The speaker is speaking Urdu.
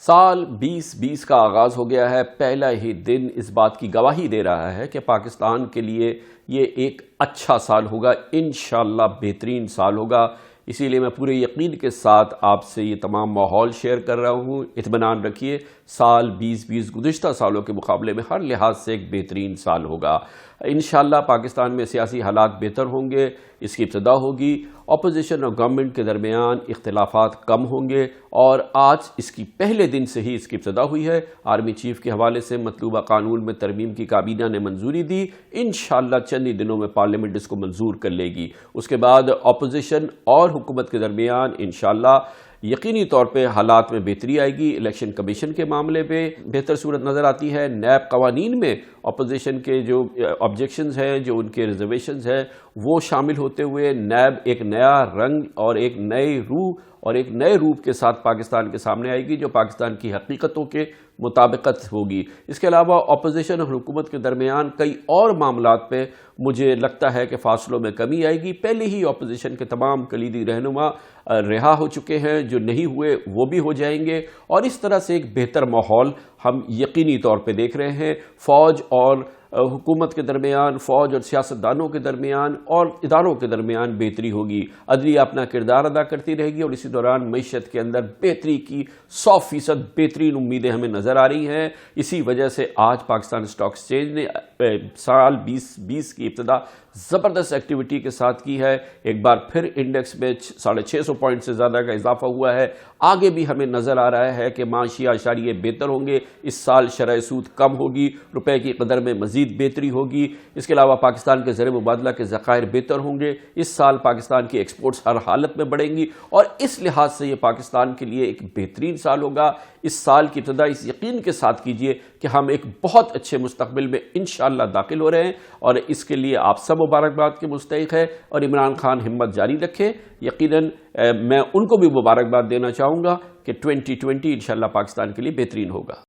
سال 2020 کا آغاز ہو گیا ہے۔ پہلا ہی دن اس بات کی گواہی دے رہا ہے کہ پاکستان کے لیے یہ ایک اچھا سال ہوگا، انشاءاللہ بہترین سال ہوگا۔ اسی لیے میں پورے یقین کے ساتھ آپ سے یہ تمام ماحول شیئر کر رہا ہوں۔ اطمینان رکھیے، سال 2020 گزشتہ سالوں کے مقابلے میں ہر لحاظ سے ایک بہترین سال ہوگا۔ انشاءاللہ پاکستان میں سیاسی حالات بہتر ہوں گے، اس کی ابتدا ہوگی، اپوزیشن اور گورنمنٹ کے درمیان اختلافات کم ہوں گے، اور آج اس کی پہلے دن سے ہی اس کی ابتدا ہوئی ہے۔ آرمی چیف کے حوالے سے مطلوبہ قانون میں ترمیم کی کابینہ نے منظوری دی، انشاءاللہ چند ہی دنوں میں پارلیمنٹ اس کو منظور کر لے گی۔ اس کے بعد اپوزیشن اور حکومت کے درمیان انشاءاللہ یقینی طور پہ حالات میں بہتری آئے گی۔ الیکشن کمیشن کے معاملے پہ بہتر صورت نظر آتی ہے۔ نیب قوانین میں اپوزیشن کے جو آبجیکشنز ہیں، جو ان کے ریزرویشنز ہیں، وہ شامل ہوتے ہوئے نیب ایک نیا رنگ اور ایک نئی روح اور ایک نئے روپ کے ساتھ پاکستان کے سامنے آئے گی، جو پاکستان کی حقیقتوں کے مطابقت ہوگی۔ اس کے علاوہ اپوزیشن اور حکومت کے درمیان کئی اور معاملات پہ مجھے لگتا ہے کہ فاصلوں میں کمی آئے گی۔ پہلے ہی اپوزیشن کے تمام کلیدی رہنما رہا ہو چکے ہیں، جو نہیں ہوئے وہ بھی ہو جائیں گے، اور اس طرح سے ایک بہتر ماحول ہم یقینی طور پہ دیکھ رہے ہیں۔ فوج اور حکومت کے درمیان، فوج اور سیاستدانوں کے درمیان اور اداروں کے درمیان بہتری ہوگی۔ عدلیہ اپنا کردار ادا کرتی رہے گی، اور اسی دوران معیشت کے اندر بہتری کی 100% بہترین امیدیں ہمیں نظر آ رہی ہیں۔ اسی وجہ سے آج پاکستان اسٹاک ایکسچینج نے سال 2020 کی ابتدا زبردست ایکٹیویٹی کے ساتھ کی ہے۔ ایک بار پھر انڈیکس میں 650 پوائنٹ سے زیادہ کا اضافہ ہوا ہے۔ آگے بھی ہمیں نظر آ رہا ہے کہ معاشی اشاریے بہتر ہوں گے، اس سال شرح سود کم ہوگی، روپے کی قدر میں مزید بہتری ہوگی۔ اس کے علاوہ پاکستان کے زر مبادلہ کے ذخائر بہتر ہوں گے۔ اس سال پاکستان کی ایکسپورٹس ہر حالت میں بڑھیں گی، اور اس لحاظ سے یہ پاکستان کے لیے ایک بہترین سال ہوگا۔ اس سال کی ابتدا اس یقین کے ساتھ کیجئے کہ ہم ایک بہت اچھے مستقبل میں انشاءاللہ داخل ہو رہے ہیں، اور اس کے لیے آپ سب مبارکباد کے مستحق ہیں۔ اور عمران خان ہمت جاری رکھے۔ یقیناً میں ان کو بھی مبارکباد دینا چاہوں گا کہ 2020 انشاءاللہ پاکستان کے لیے بہترین ہوگا۔